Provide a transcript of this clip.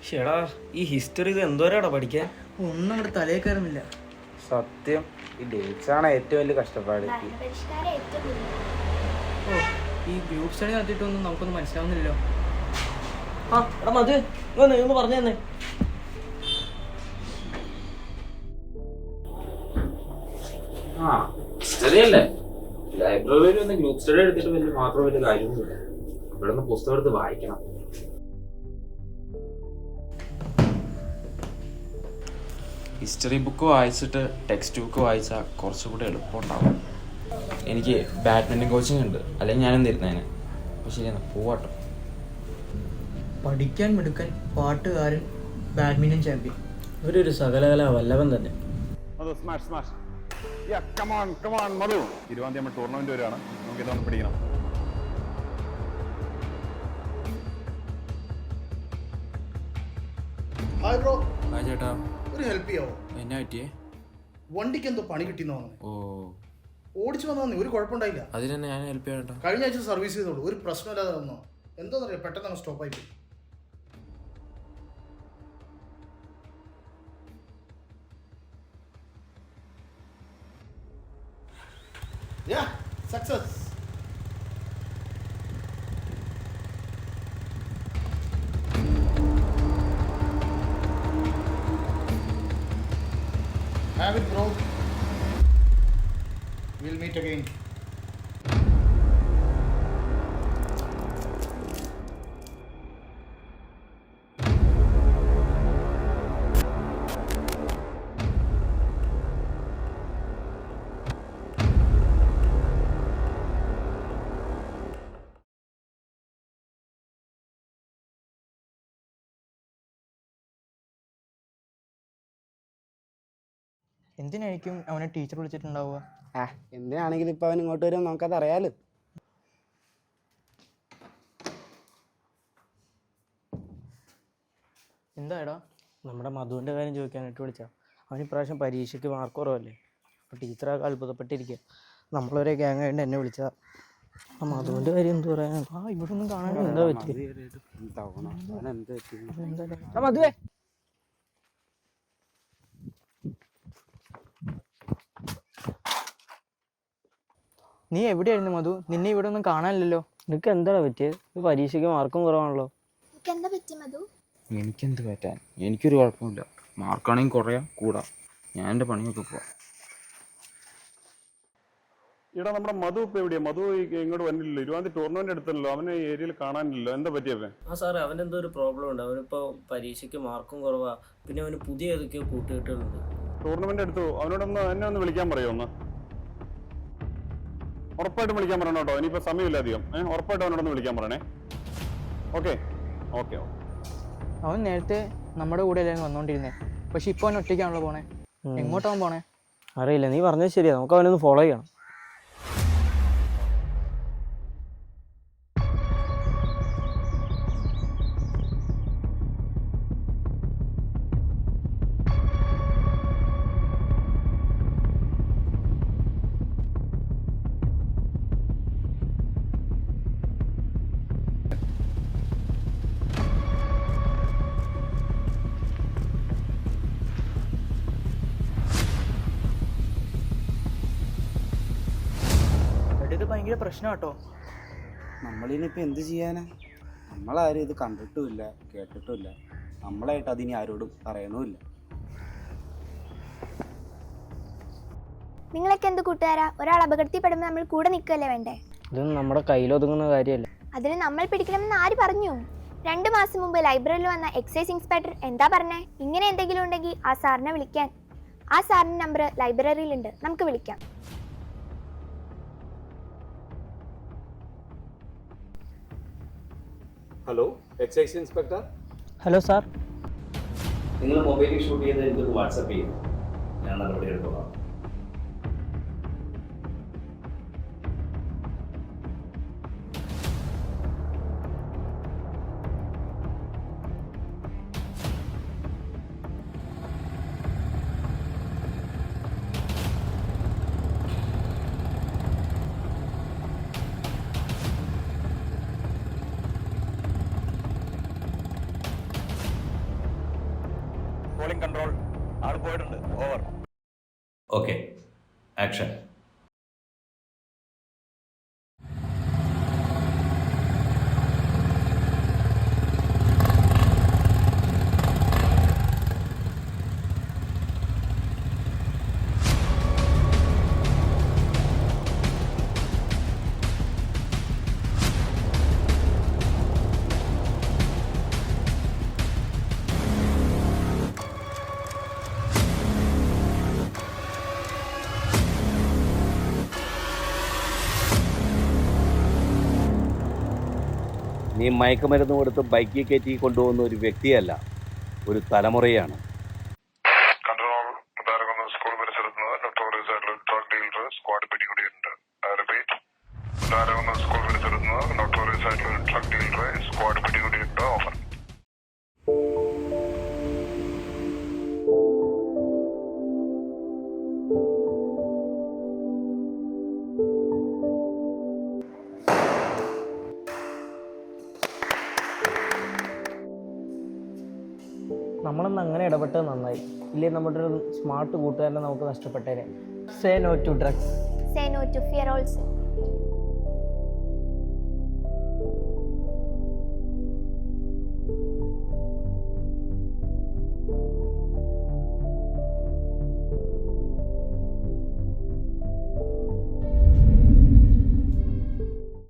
ചേടാ ഈ ഹിസ്റ്ററി ഇത് എന്തോരാടാ പഠിക്കാൻ? ഒന്നും അങ്ങോട്ട് തലയിൽ കയറുന്നില്ല. സത്യം ഈ ഡേറ്റ്സ് ആണ് ഏറ്റവും വലിയ കഷ്ടപ്പാട്. ഓ, ഈ ഗ്രൂപ്പ് സ്റ്റഡി നടത്തിയിട്ടൊന്നും നമുക്കൊന്നും മനസ്സിലാവുന്നില്ലല്ലോ. ആ എടാ മധു ഒന്ന് പറഞ്ഞു തന്നെ. ആ സ്റ്റഡിയല്ലേ, ലൈബ്രറിയിൽ ഒന്ന് ഗ്രൂപ്പ് സ്റ്റഡി എടുത്തിട്ട് വലിയ മാത്രം വലിയ കാര്യമൊന്നുമില്ല. ഇവിടെ നിന്ന് പുസ്തകം എടുത്ത് വായിക്കണം. ഹിസ്റ്ററി ബുക്ക് വായിച്ചിട്ട് ടെക്സ്റ്റ് ബുക്ക് വായിച്ചാൽ കുറച്ചുകൂടി എളുപ്പമുണ്ടാവും. എനിക്ക് ബാഡ്മിൻ്റൺ കോച്ചിങ് ഉണ്ട്, അല്ലെങ്കിൽ ഞാനും തരുന്നതിന്. അപ്പോൾ ശരിയാണ്, പോവാട്ടോ. പഠിക്കാൻ മിടുക്കൻ, പാട്ടുകാരൻ, ബാഡ്മിൻ്റൺ ചാമ്പ്യൻ, ഇവരൊരു സകലകല വല്ലഭൻ തന്നെ. മധു 20 നമ്മൾ ടൂർണമെന്റ് വരികയാണ്. നമുക്ക് ഇതൊന്ന് പിടിക്കണം. ഹായ് ബ്രോ, ആ ചേട്ടാ, ഒരു ഹെൽപ്പ് ചെയ്യാവോ? എന്നാ പറ്റിയേ? വണ്ടിക്ക് എന്തോ പണി കിട്ടിയെന്ന് പറഞ്ഞു. ഓ, ഓടിച്ചു വന്നു, ഒരു കുഴപ്പമുണ്ടായില്ല. അതിനെന്നെ ഞാൻ ഹെൽപ്പ് ചെയ്യാം ചേട്ടാ. കഴിഞ്ഞ ആഴ്ച സർവീസ് ചെയ്തോളൂ, ഒരു പ്രശ്നമില്ലാതെ വന്നോ. എന്താണെന്നറിയാം, പെട്ടെന്ന് അങ്ങ് സ്റ്റോപ്പ് ആയി പോയി. Success. Have it, bro. We'll meet again. എന്തിനായിരിക്കും അവനെ ടീച്ചർ വിളിച്ചിട്ടുണ്ടാവുക? എന്തിനാണെങ്കിലും ഇപ്പൊ അവൻ ഇങ്ങോട്ട് വരും, നമുക്കത് അറിയാലോ. എന്താടാ? നമ്മുടെ മധുവിൻ്റെ കാര്യം ചോദിക്കാനായിട്ട് വിളിച്ചാൽ അവന് ഇപ്രാവശ്യം പരീക്ഷയ്ക്ക് മാർക്ക് കുറവല്ലേ. അപ്പോൾ ടീച്ചറൊക്കെ അത്ഭുതപ്പെട്ടിരിക്കുക. നമ്മളൊരേ ഗ്യാങ് ആയിട്ട് എന്നെ വിളിച്ചാൽ ആ മധുവിൻ്റെ കാര്യം എന്ത് പറയാനാണ്? ആ ഇവിടെ ഒന്നും കാണാൻ എന്താ പറ്റി? മധുവേ, നീ എവിടെയായിരുന്നു മധു? നിന്നെ ഇവിടെ ഒന്നും കാണാനില്ലല്ലോ. നിനക്ക് എന്താണ് പറ്റിയത്? ഇത് പരീക്ഷയ്ക്ക് മാർക്കും കുറവാണല്ലോ. എനിക്കെന്ത് പറ്റാൻ? എനിക്കൊരു കുഴപ്പമില്ല. മാർക്കാണെങ്കിൽ കുറയാം കൂടാ, ഞാൻ എൻ്റെ പണിയൊക്കെ പോവാം. ഇവിടെ നമ്മുടെ മധു ഇപ്പൊ എവിടെയാ? മധു ഇങ്ങോട്ട് വന്നില്ലല്ലോ. 20 ടൂർണമെന്റ് എടുത്തല്ലോ, അവനെ ഏരിയയിൽ കാണാനില്ലല്ലോ. എന്താ പറ്റിയവൻ? ആ സാറേ, അവനെന്തോ ഒരു പ്രോബ്ലം ഉണ്ട്. അവനിപ്പോൾ പരീക്ഷയ്ക്ക് മാർക്കും കുറവാ. പിന്നെ അവന് പുതിയ ഏതൊക്കെയോ കൂട്ടുകെട്ടുകളുണ്ട്. ടൂർണമെന്റ് എടുത്തു. അവനോടൊന്ന് എന്നെ ഒന്ന് വിളിക്കാൻ പറയോ? ഒന്ന് ഉറപ്പായിട്ടും വിളിക്കാൻ പറയണം കേട്ടോ. ഇനിയിപ്പോ സമയമില്ല അധികം. ഉറപ്പായിട്ടും അവനോടൊന്ന് വിളിക്കാൻ പറയണേ. Okay okay okay. അവൻ നേരത്തെ നമ്മുടെ കൂടെ എല്ലാവരും വന്നോണ്ടിരുന്നേ, പക്ഷെ ഇപ്പൊ അവൻ ഒറ്റയ്ക്കാണല്ലോ പോണേ. എങ്ങോട്ടാവൻ പോണേ അറിയില്ല. നീ പറഞ്ഞത് ശരിയാ, നമുക്ക് അവനൊന്ന് ഫോളോ ചെയ്യണം. ഇത് ഭയങ്കര പ്രശ്നം കേട്ടോ. നമ്മളിനിപ്പോൾ എന്ത് ചെയ്യാനാ? നമ്മളാരും ഇത് കണ്ടിട്ടുമില്ല, കേട്ടിട്ടുമില്ല. നമ്മളായിട്ട് അതിനി ആരോടും പറയണമില്ല. നിങ്ങളൊക്കെ എന്ത് കൂട്ടുകാരാ? ഒരാൾ അപകടത്തിൽപ്പെടുമ്പോൾ നമ്മൾ കൂടെ നിൽക്കുകയല്ലേ വേണ്ടേ? ഇതൊന്നും നമ്മുടെ കയ്യിലൊതുങ്ങുന്ന കാര്യമല്ല. അതിന് നമ്മൾ പിടിക്കണമെന്ന് ആര് പറഞ്ഞു? 2 മാസം മുമ്പ് ലൈബ്രറിയിൽ വന്ന എക്സൈസ് ഇൻസ്പെക്ടർ എന്താ പറഞ്ഞേ? ഇങ്ങനെ എന്തെങ്കിലും ഉണ്ടെങ്കിൽ ആ സാറിനെ വിളിക്കാൻ. ആ സാറിന്റെ നമ്പർ ലൈബ്രറിയിലുണ്ട്, നമുക്ക് വിളിക്കാം. Hello, excise inspector. Hello sir. നിങ്ങൾ മൊബൈലിൽ ഷൂട്ട് ചെയ്ത് എനിക്കൊന്ന് വാട്സപ്പ് ചെയ്യും, ഞാൻ നടപടി എടുത്തോളാം. Rolling control. ആൾ പോയിട്ടുണ്ട്. ഓവർ. Okay, action. നീ മയക്കുമരുന്ന് കൊടുത്ത് ബൈക്കിൽ കയറ്റി കൊണ്ടുപോകുന്ന ഒരു വ്യക്തിയല്ല, ഒരു തലമുറയാണ്. കൺട്രോൾ. സ്കൂൾ പരിസരത്ത് നോട്ടോറിയസ് ആയിട്ടുള്ള ഡ്രഗ് ഡീലർ സ്ക്വാഡ് പിടികൂടിയിട്ടുണ്ട്. സ്കൂൾ പരിസരത്ത് നോട്ടോറിയസ് ആയിട്ടുള്ള ഡ്രഗ് ഡീലറെ സ്ക്വാഡ് പിടികൂടിയിട്ടുണ്ട്. ഓവർ. നമ്മളൊന്ന് അങ്ങനെ ഇടപെട്ടത് നന്നായി. ഇല്ലേ നമ്മുടെ ഒരു സ്മാർട്ട് കൂട്ടുകാരനെ നമുക്ക് നഷ്ടപ്പെട്ടേനെ. Say no to drugs. Say no to fear also.